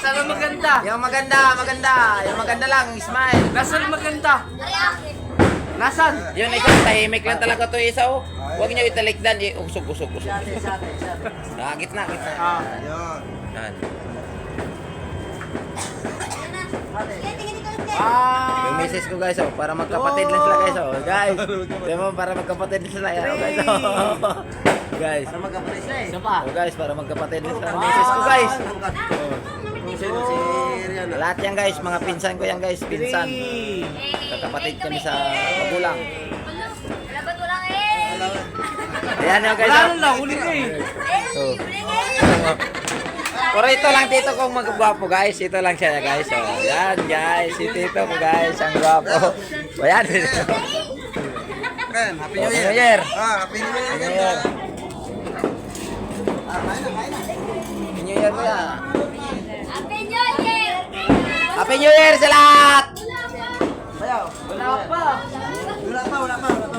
Sana maganda. Yung maganda, maganda. Yung maganda lang, smile. Nasaan maganda? Nasaan? Yun, ikaw, tahimik lang talaga to isa, oh. Huwag niyo italikdan, usog. Gitna. Ah. Yan. Yung Ah. misis ko guys, oh, para magkapatid lang sila guys, oh. Guys, di mo para magkapatid lang sila, yan, oh, guys, oh. Guys. Para magkapatid siya eh. Isa pa. Oh, guys, para magkapatid lang sila. Ang misis ko guys. Sino si Rian? Lahat yan guys, mga pinsan ko yan guys, pinsan. Kakapatid kami sa magulang. Labat walang eh. Ayan yung guys, Wala oh. lang, huli ka eh. Oh. Pero ito lang tito kong magagwapo guys. Ito lang siya guys. So, yan guys. Si tito ko guys. Ang gwapo. O yan. Ren, Happy New New Year. Year. Happy New Year. Happy New Year. Kain na. Happy New Year kuya. Happy New Year! Happy New Year sa lahat! Sayaw. Wala pa. Wala pa.